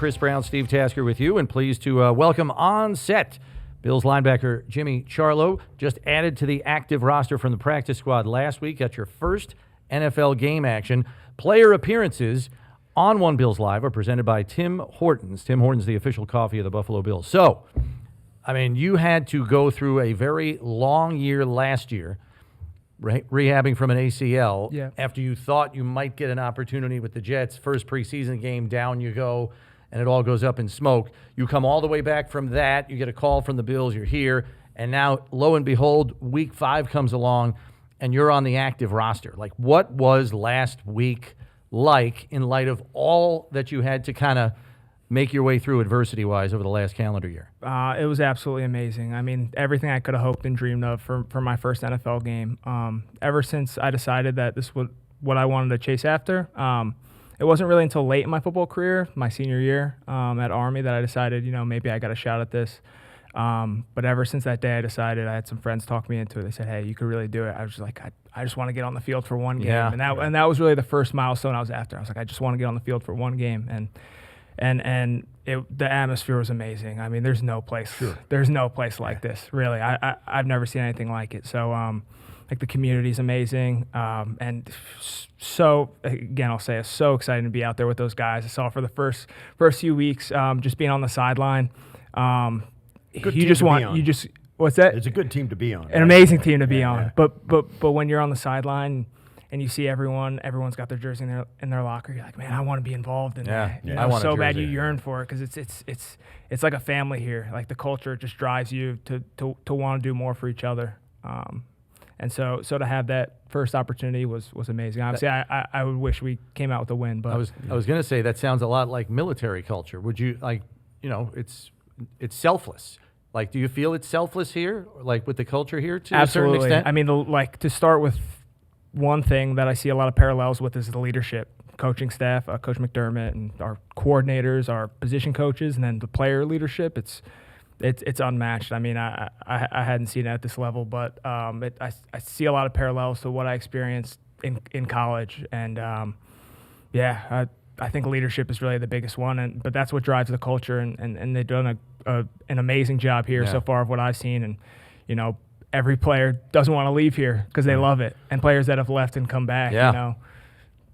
Chris Brown, Steve Tasker with you, and pleased to welcome on set Bills linebacker Jimmy Ciarlo, just added to the active roster from the practice squad last week. Got your first NFL game action. Player appearances on One Bills Live are presented by Tim Hortons. Tim Hortons, the official coffee of the Buffalo Bills. So, I mean, you had to go through a very long year last year, rehabbing from an ACL, after you thought you might get an opportunity with the Jets. First preseason game, down you go, and it all goes up in smoke. You come all the way back from that, you get a call from the Bills, you're here, and now, lo and behold, week 5 comes along, and you're on the active roster. Like, what was last week like in light of all that you had to kind of make your way through adversity-wise over the last calendar year? It was absolutely amazing. I mean, everything I could have hoped and dreamed of for my first NFL game. Ever since I decided that this was what I wanted to chase after, it wasn't really until late in my football career, my senior year at Army, that I decided, maybe I got a shot at this. But ever since that day, I decided, I had some friends talk me into it. They said, hey, you could really do it. I was just like, I just want to get on the field for one game. And that was really the first milestone I was after. I was like, I just want to get on the field for one game. And the atmosphere was amazing. I mean, there's no place like this, really. I've never seen anything like it. So, like, the community's amazing. And so, again, I'll say it's so exciting to be out there with those guys. I saw for the first few weeks, just being on the sideline. What's that? It's a good team to be on. An amazing team to be on. Yeah. But when you're on the sideline and you see everyone's got their jersey in their locker, you're like, man, I want to be involved in that. I want so bad you yearn for it, because it's like a family here. Like, the culture just drives you to want to do more for each other. And so to have that first opportunity was amazing. Obviously, I would wish we came out with a win. But I was going to say, that sounds a lot like military culture. Would you, it's selfless. Like, do you feel it's selfless here, like with the culture here to Absolutely. a certain extent? I mean, to start with, one thing that I see a lot of parallels with is the leadership. Coaching staff, Coach McDermott, and our coordinators, our position coaches, and then the player leadership. It's unmatched. I mean, I hadn't seen it at this level, but I see a lot of parallels to what I experienced in college. And I think leadership is really the biggest one, but that's what drives the culture. And they've done an amazing job here so far of what I've seen. And every player doesn't want to leave here because they love it, and players that have left and come back,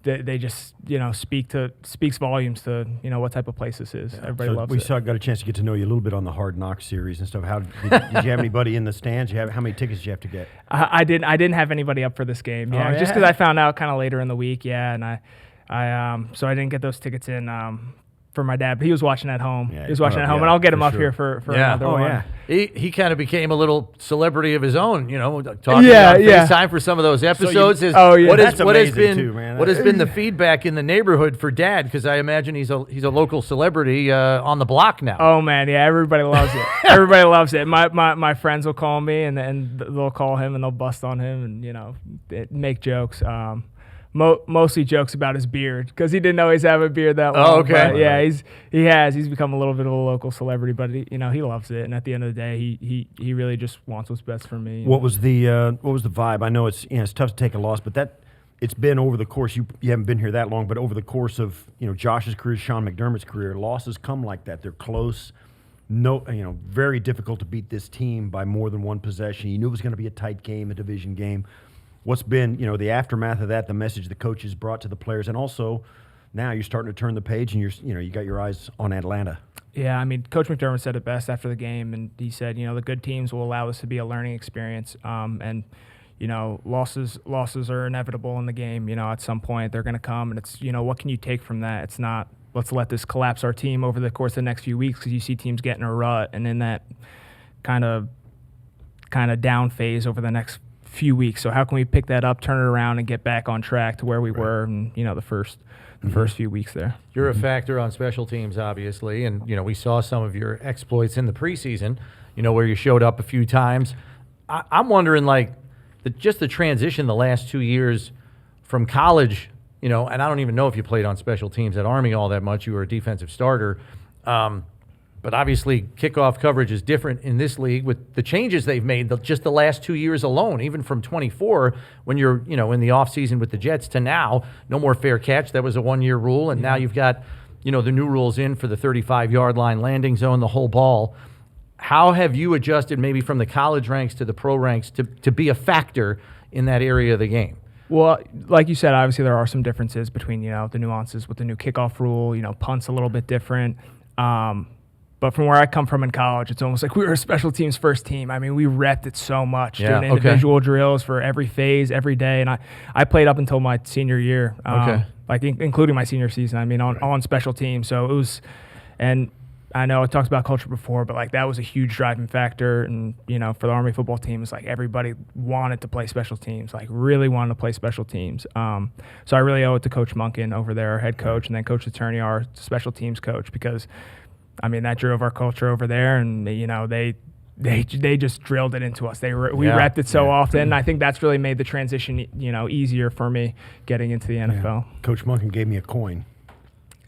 they just speaks volumes to what type of place this is. Everybody loves it. We got a chance to get to know you a little bit on the Hard Knocks series and stuff. How did you have anybody in the stands? How many tickets did you have to get? I didn't have anybody up for this game. Just because I found out kind of later in the week. And so I didn't get those tickets in for my dad, but he was watching at home. He was watching at home, and I'll get him up here for another one. Yeah. He kind of became a little celebrity of his own, talking on FaceTime for some of those episodes. What has been the feedback in the neighborhood for Dad? Because I imagine he's a local celebrity on the block now. Oh man, yeah, everybody loves it. Everybody loves it. My friends will call me, and they'll call him, and they'll bust on him, and make jokes. Mostly jokes about his beard, because he didn't know he's having a beard that long. Oh, okay. But he's become a little bit of a local celebrity, but he loves it. And at the end of the day, he really just wants what's best for me. What was the vibe? I know it's tough to take a loss, but it's been over the course. You haven't been here that long, but over the course of Josh's career, Sean McDermott's career, losses come like that. They're close. Very difficult to beat this team by more than one possession. You knew it was going to be a tight game, a division game. What's been, the aftermath of that, the message the coaches brought to the players, and also now you're starting to turn the page and you got your eyes on Atlanta. Yeah, I mean, Coach McDermott said it best after the game, and he said, the good teams will allow this to be a learning experience, and losses are inevitable in the game. At some point they're going to come, and it's what can you take from that? It's not let's let this collapse our team over the course of the next few weeks, because you see teams get in a rut, and in that kind of down phase over the next few weeks. So how can we pick that up, turn it around, and get back on track to where we were in the first few weeks there? You're a factor on special teams, obviously, and we saw some of your exploits in the preseason, where you showed up a few times. I'm wondering, just the transition the last 2 years from college, and I don't even know if you played on special teams at Army all that much. You were a defensive starter. But obviously, kickoff coverage is different in this league with the changes they've made just the last 2 years alone, even from 24 when you're, in the offseason with the Jets to now. No more fair catch. That was a one-year rule. And now you've got the new rules in for the 35-yard line, landing zone, the whole ball. How have you adjusted maybe from the college ranks to the pro ranks to be a factor in that area of the game? Well, like you said, obviously there are some differences between, the nuances with the new kickoff rule, punt's a little bit different. But from where I come from in college, it's almost like we were a special teams first team. I mean, we repped it so much, doing individual drills for every phase, every day. And I played up until my senior year, including my senior season, on special teams. So it was, and I know I talked about culture before, but that was a huge driving factor. And, for the Army football team, it's everybody wanted to play special teams, really wanted to play special teams. So I really owe it to Coach Munkin over there, our head coach, and then Coach Attorney, our special teams coach, because that drove our culture over there, and they just drilled it into us. We repped it so often. And I think that's really made the transition, easier for me getting into the NFL. Yeah. Coach Munkin gave me a coin.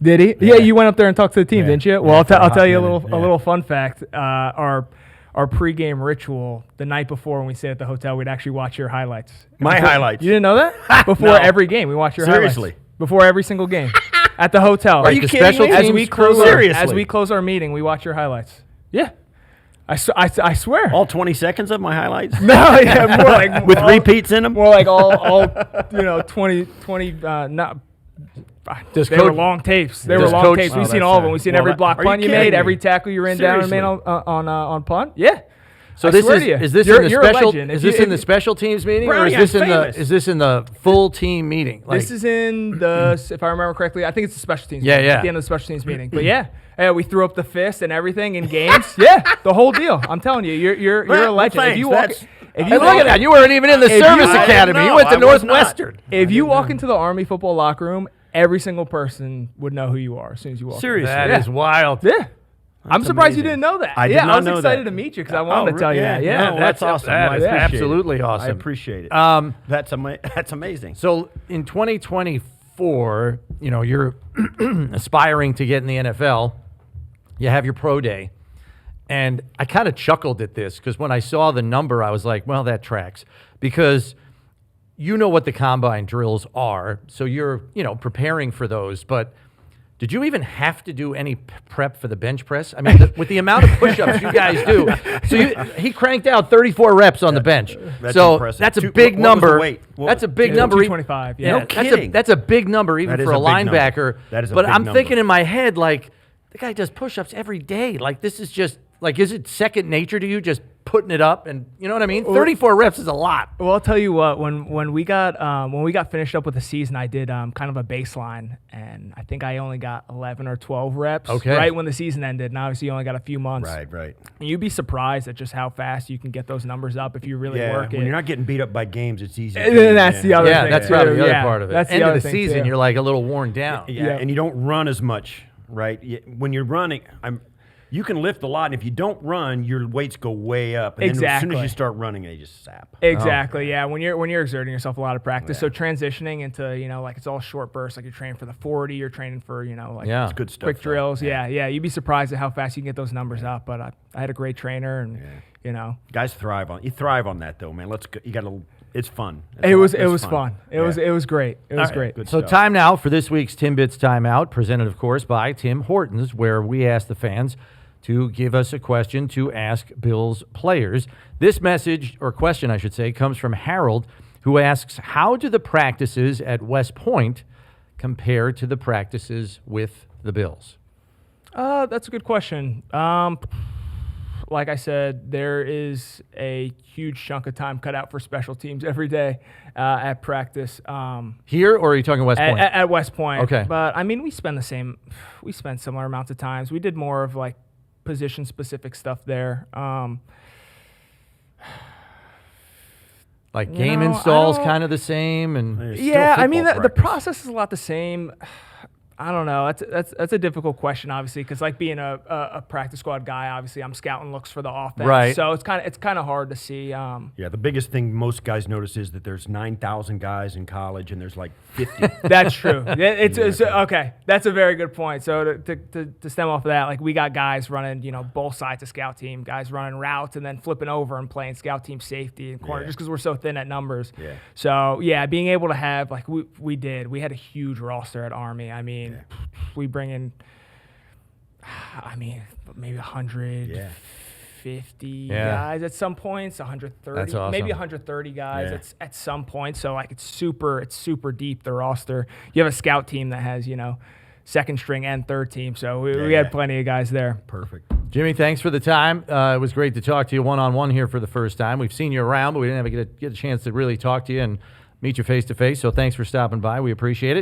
Did he? Yeah, you went up there and talked to the team, didn't you? Well, I'll tell you a little fun fact. Our pregame ritual the night before when we stayed at the hotel, we'd actually watch your highlights. Highlights. You didn't know that? Before every game, we watch your highlights. Seriously? Before every single game. At the hotel. Are you kidding me? As we close our meeting, we watch your highlights. Yeah. I swear. All 20 seconds of my highlights? No, yeah, more like with repeats in them? More like all 20 not they were long tapes. They were long tapes. We've seen all of them. We've seen every block punt you made, every tackle you ran down and made on punt. Yeah. So is this in the special teams meeting, or is this in the full team meeting? This is in the, if I remember correctly, I think it's the special teams meeting. At the end of the special teams meeting. But we threw up the fist and everything in games. The whole deal. I'm telling you, you're a legend. If you look at that, you weren't even in the service academy. You went to Northwestern. If you walk into the Army football locker room, every single person would know who you are as soon as you walk in. Seriously. That is wild. Yeah. I'm surprised you didn't know that. I did not know that. I was excited to meet you because I wanted to tell you that. Yeah, that's awesome. That is absolutely awesome. I appreciate it. That's amazing. So in 2024, you're aspiring to get in the NFL. You have your pro day. And I kind of chuckled at this because when I saw the number, I was like, well, that tracks. Because you know what the combine drills are, so you're, preparing for those. But did you even have to do any prep for the bench press? I mean, with the amount of push-ups you guys do. So he cranked out 34 reps on the bench. That's so impressive. That's a big number. That's a big number. 225. Yeah. No kidding. That's a big number even for a linebacker. That is a but big I'm number. thinking in my head, the guy does push-ups every day. This is just, is it second nature to you just putting it up? And you know what I mean? 34 reps is a lot. Well, I'll tell you what, when we got finished up with the season, I did kind of a baseline, and I think I only got 11 or 12 reps right when the season ended, and obviously you only got a few months. Right. And you'd be surprised at just how fast you can get those numbers up if you really work it. When you're not getting beat up by games, it's easy. And that's the other thing. Yeah, that's probably the other part of it. That's End the of other the thing season, too. you're a little worn down. Yeah, and you don't run as much, right? When you're running, you can lift a lot, and if you don't run, your weights go way up. And then as soon as you start running, they just sap. Exactly, yeah. When you're exerting yourself a lot of practice, so transitioning into, it's all short bursts, you're training for the 40, you're training for, it's good stuff, quick drills. Yeah. You'd be surprised at how fast you can get those numbers up. But I had a great trainer, and, Guys thrive on that, though, man. It's fun. It was fun. It was great. It was great. Good so stuff. Time now for this week's Timbits Timeout, presented, of course, by Tim Hortons, where we ask the fans to give us a question to ask Bills players. This message, or question I should say, comes from Harold, who asks, how do the practices at West Point compare to the practices with the Bills? That's a good question. Like I said, there is a huge chunk of time cut out for special teams every day at practice. Here, or are you talking West Point? At West Point. Okay. But, we spend similar amounts of times. We did more of, position-specific stuff there. Game installs kind of the same? And the process is a lot the same. I don't know. That's a difficult question, obviously, because being a practice squad guy, obviously I'm scouting looks for the offense, right? So it's kind of hard to see. The biggest thing most guys notice is that there's 9,000 guys in college and there's 50. That's true. It's okay. That's a very good point. So to stem off of that, we got guys running, both sides of scout team, guys running routes and then flipping over and playing scout team safety and corner, just because we're so thin at numbers. Yeah. So being able to have we had a huge roster at Army. we bring in, I mean, maybe 150 guys at some points, 130, That's awesome. maybe 130 guys at some point. So like it's super deep, the roster. You have a scout team that has, second string and third team. So we had plenty of guys there. Perfect. Jimmy, thanks for the time. It was great to talk to you one-on-one here for the first time. We've seen you around, but we didn't get a chance to really talk to you and meet you face-to-face. So thanks for stopping by. We appreciate it.